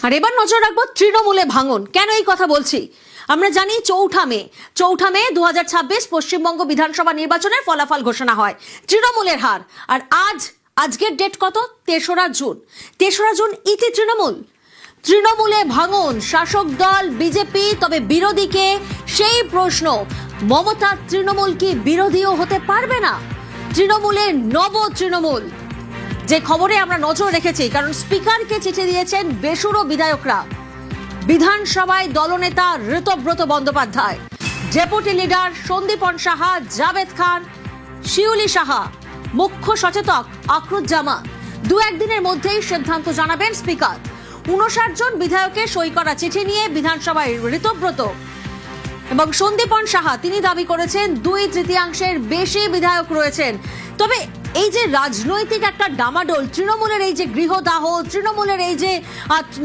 আর এবার নজর রাখবো তৃণমূলে ভাঙন। কেন এই কথা বলছি? আমরা জানি চৌঠা মে 2026 পশ্চিমবঙ্গ বিধানসভা নির্বাচনের ফলাফল ঘোষণা হয়, তৃণমূলের হার। আর আজকের ডেট কত? 3রা জুন। ইতি তৃণমূলে ভাঙন, শাসক দল বিজেপি, তবে বিরোধীকে সেই প্রশ্ন, মমতা তৃণমূল কি বিরোধীও হতে পারবে না? তৃণমূলের তৃণমূল যে খবরে আমরা নজর রেখেছি, কারণ স্পিকারকে চিঠি দিয়েছেন বেসুরো বিধায়করা। বিধানসভায় দলনেতা ঋতব্রত বন্দ্যোপাধ্যায়, ডেপুটি লিডার সন্দীপন সাহা, জাভেদ খান, শিউলি সাহা, মুখ্য সচেতক আখরুজ্জামান। দু একদিনের মধ্যেই সিদ্ধান্ত জানাবেন স্পিকার। 59 জন বিধায়কের সই করা চিঠি নিয়ে বিধানসভায় ঋতব্রত এবং সন্দীপন সাহা তিনি দাবি করেছেন 2/3 বেশি বিধায়ক রয়েছেন। তবে এই যে রাজনৈতিক একটা ডামাডোল, তৃণমূলের এই যে গৃহদাহ, তৃণমূলের এই যে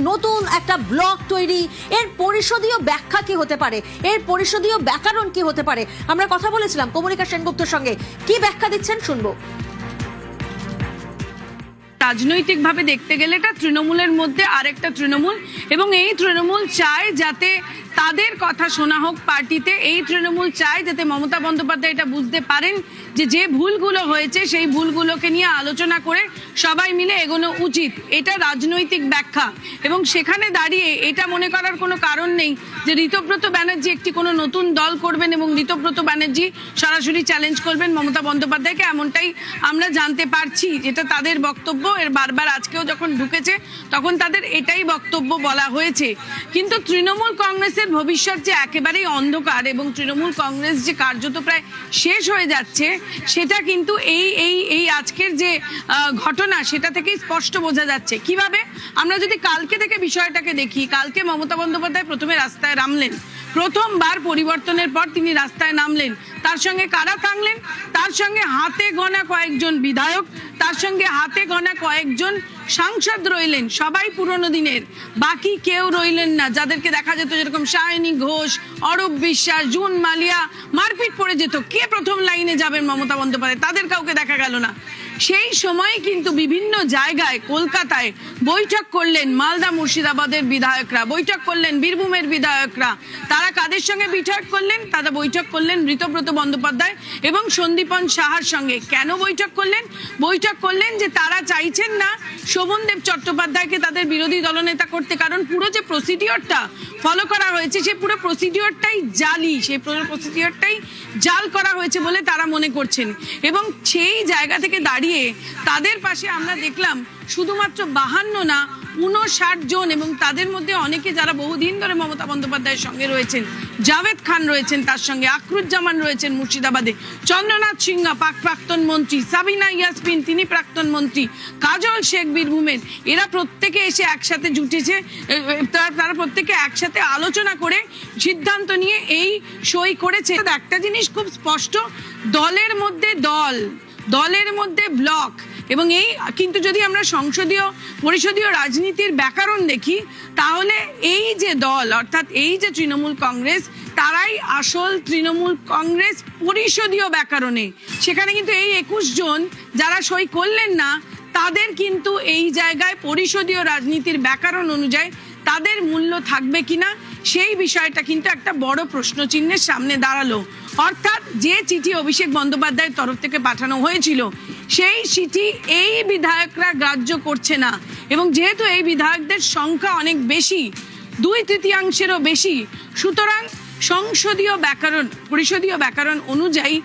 নতুন একটা ব্লক তৈরি, এর পরিষদীয় ব্যাখ্যা কি হতে পারে, এর পরিষদীয় ব্যাকরণ কি হতে পারে? আমরা কথা বলেছিলাম কমলিকা সেনগুপ্তর সঙ্গে, কি ব্যাখ্যা দিচ্ছেন শুনবো। রাজনৈতিকভাবে দেখতে গেলে এটা তৃণমূলের মধ্যে আরেকটা তৃণমূল, এবং এই তৃণমূল চায় যাতে তাদের কথা শোনা হোক পার্টিতে। এই তৃণমূল চায় যাতে মমতা বন্দ্যোপাধ্যায় এটা বুঝতে পারেন যে ভুলগুলো হয়েছে সেই ভুলগুলোকে নিয়ে আলোচনা করে সবাই মিলে এগোনো উচিত। এটা রাজনৈতিক ব্যাখ্যা, এবং সেখানে দাঁড়িয়ে এটা মনে করার কোনো কারণ নেই যে ঋতব্রত ব্যানার্জি একটি কোনো নতুন দল করবেন এবং ঋতব্রত ব্যানার্জি সরাসরি চ্যালেঞ্জ করবেন মমতা বন্দ্যোপাধ্যায়কে। এমনটাই আমরা জানতে পারছি, যেটা তাদের বক্তব্য। এর বারবার আজকেও যখন ঢুকেছে তখন তাদের এটাই বক্তব্য বলা হয়েছে। কিন্তু তৃণমূল কংগ্রেসের ভবিষ্যৎ যে একেবারেই অন্ধকার এবং তৃণমূল কংগ্রেস যে কার্যত প্রায় শেষ হয়ে যাচ্ছে, সেটা কিন্তু এই আজকের যে ঘটনা সেটা থেকেই স্পষ্ট বোঝা যাচ্ছে। কিভাবে? আমরা যদি কালকে থেকে বিষয়টাকে দেখি, কালকে মমতা বন্দ্যোপাধ্যায় প্রথমে রাস্তায় নামলেন, প্রথমবার পরিবর্তনের পর তিনি রাস্তায় নামলেন। তার সঙ্গে কারা থাকলেন? তার সঙ্গে হাতে গোনা কয়েকজন বিধায়ক, তার সঙ্গে হাতে গোনা কয়েকজন সাংসদ রইলেন, সবাই পুরনো দিনের, বাকি কেউ রইলেন না। যাদেরকে দেখা যেত, যেরকম সায়নী ঘোষ, অরূপ বিশ্বাস, জুন মালিয়া, মারপিট পড়ে যেত, কে প্রথম লাইনে যাবেন মমতা বন্দ্যোপাধ্যায়, তাদের কাউকে দেখা গেল না। সেই সময় কিন্তু বিভিন্ন জায়গায়, কলকাতায় বৈঠক করলেন মালদা মুর্শিদাবাদের বিধায়করা, বৈঠক করলেন বীরভূমের বিধায়করা। তারা কাদের সঙ্গে বৈঠক করলেন? তারা বৈঠক করলেন ঋতব্রত বন্দ্যোপাধ্যায় এবং সন্দীপন সাহার সঙ্গে। কেন বৈঠক করলেন? বৈঠক করলেন যে তারা চাইছেন না শোভনদেব চট্টোপাধ্যায়কে তাদের বিরোধী দলনেতা করতে, কারণ পুরো যে প্রসিডিওরটা ফলো করা হয়েছে সেই পুরো প্রসিডিওরটাই জালি, সেই পুরো প্রসিডিওরটাই জাল করা হয়েছে বলে তারা মনে করছেন। এবং সেই জায়গা থেকে দাঁড়িয়ে তাদের পাশে আমরা দেখলাম শুধুমাত্র 52 না, 59 জন, এবং তাদের মধ্যে অনেকে যারা বহুদিন ধরে মমতা বন্দ্যোপাধ্যায়ের সঙ্গে রয়েছেন। জাভেদ খান রয়েছেন তার সঙ্গে, আখরুজ্জামান রয়েছেন মুর্শিদাবাদে, চন্দ্রনাথ সিংহা প্রাক্তন মন্ত্রী, সাবিনা ইয়াসমিন তিনি প্রাক্তন মন্ত্রী, কাজল শেখ বীরভূমের। এরা প্রত্যেকে এসে একসাথে জুটেছে, তারা প্রত্যেকে একসাথে আলোচনা করে সিদ্ধান্ত নিয়ে এই সই করেছে। একটা জিনিস খুব স্পষ্ট, দলের মধ্যে দলের মধ্যে ব্লক, এবং এই কিন্তু যদি আমরা পরিষদীয় রাজনীতির ব্যাকরণ দেখি, তাহলে এই যে দল, অর্থাৎ এই যে তৃণমূল কংগ্রেস, তারাই আসল তৃণমূল কংগ্রেস পরিষদীয় ব্যাকরণে। সেখানে কিন্তু এই 21 জন যারা সই করলেন না, তাদের কিন্তু এই জায়গায় পরিষদীয় রাজনীতির ব্যাকরণ অনুযায়ী তাদের মূল্য থাকবে কিনা, সেই বিষয়টা কিন্তু একটা বড় প্রশ্নচিহ্নের সামনে দাঁড়ালো। অর্থাৎ যে চিঠি অভিষেক বন্দ্যোপাধ্যায়ের তরফ থেকে পাঠানো হয়েছিল, সেই চিঠি এই বিধায়করা গ্রাহ্য করছে না। এবং যেহেতু এই বিধায়কদের সংখ্যা অনেক বেশি, 2/3 বেশি, সুতরাং সংসদীয় ব্যাকরণ, পরিষদীয় ব্যাকরণ অনুযায়ী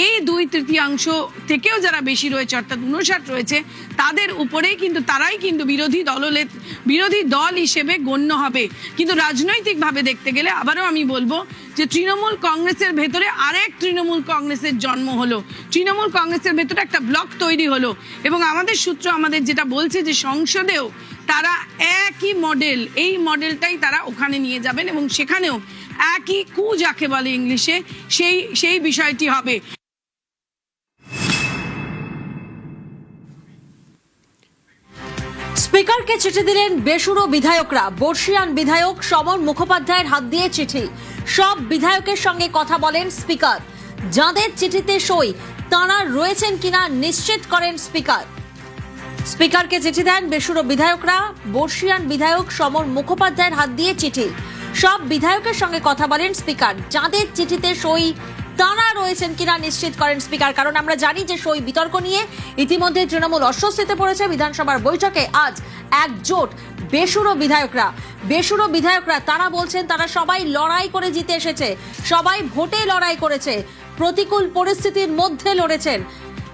এই 2/3 থেকেও যারা বেশি রয়েছে, অর্থাৎ 59 রয়েছে, তাদের উপরেই কিন্তু তারাই কিন্তু বিরোধী দল হিসেবে গণ্য হবে। কিন্তু রাজনৈতিকভাবে দেখতে গেলে আবারও আমি বলবো যে তৃণমূল কংগ্রেসের ভেতরে আরেক তৃণমূল কংগ্রেসের জন্ম হলো, তৃণমূল কংগ্রেসের ভেতরে একটা ব্লক তৈরি হলো। এবং আমাদের সূত্র আমাদের যেটা বলছে যে সংসদেও তারা একই মডেল, এই মডেলটাই তারা ওখানে নিয়ে যাবেন, এবং সেখানেও একই যাকে বলে ইংলিশে, সেই বিষয়টি হবে। স্পিকারকে চিঠি দিলেন বেসুরো বিধায়করা। বর্ষিয়ান বিধায়ক সমর মুখোপাধ্যায়ের হাত দিয়ে চিঠি। সব বিধায়কের সঙ্গে কথা বলেন স্পিকার। যাদের চিঠিতে সই তাঁরা রয়েছেন কিনা নিশ্চিত করেন স্পিকার। স্পিকারকে চিঠি দেন বেসুরো বিধায়করা। বর্ষিয়ান বিধায়ক সমর মুখোপাধ্যায়ের হাত দিয়ে চিঠি। সব বিধায়কের সঙ্গে কথা বলেন স্পিকার। যাদের চিঠিতে সই তারা রয়েছেন কিনা নিশ্চিত করেন স্পিকার, কারণ আমরা জানি যে সই বিতর্ক নিয়ে ইতিমধ্যে তৃণমূল অস্বস্তিতে পড়েছে। বিধানসভার বৈঠকে আজ একজোট বেসুরো বিধায়করা তারা বলছেন তারা সবাই লড়াই করে জিতে এসেছে, সবাই ভোটে লড়াই করেছে, প্রতিকূল পরিস্থিতির মধ্যে লড়েছেন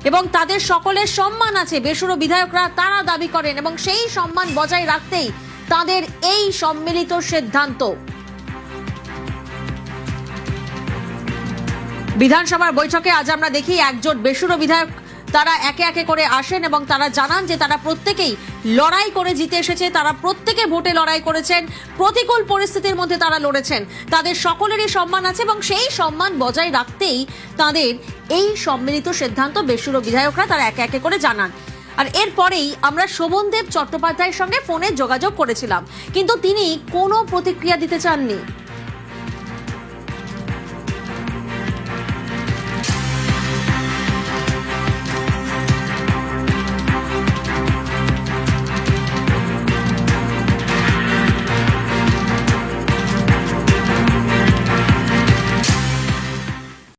এবং তাদের সকলের সম্মান আছে। বেসুরো বিধায়করা তারা দাবি করেন এবং সেই সম্মান বজায় রাখতেই তাদের এই সম্মিলিত সিদ্ধান্ত। বিধানসভার বৈঠকে আজ আমরা দেখি একজোট বেসুরো বিধায়ক তারা একে একে করে আসেন এবং তারা জানান যে তারা প্রত্যেকেই লড়াই করে জিতে এসেছে, তারা প্রত্যেকে ভোটে লড়াই করেছেন, প্রতিকূল পরিস্থিতির মধ্যে তারা লড়েছেন, তাদের সকলেরই সম্মান আছে এবং সেই সম্মান বজায় রাখতেই তাদের এই সম্মিলিত সিদ্ধান্ত। বেসুরো বিধায়করা তারা একে একে করে জানান। আর এরপরেই আমরা শোভনদেব চট্টোপাধ্যায়ের সঙ্গে ফোনে যোগাযোগ করেছিলাম, কিন্তু তিনি কোনো প্রতিক্রিয়া দিতে চাননি।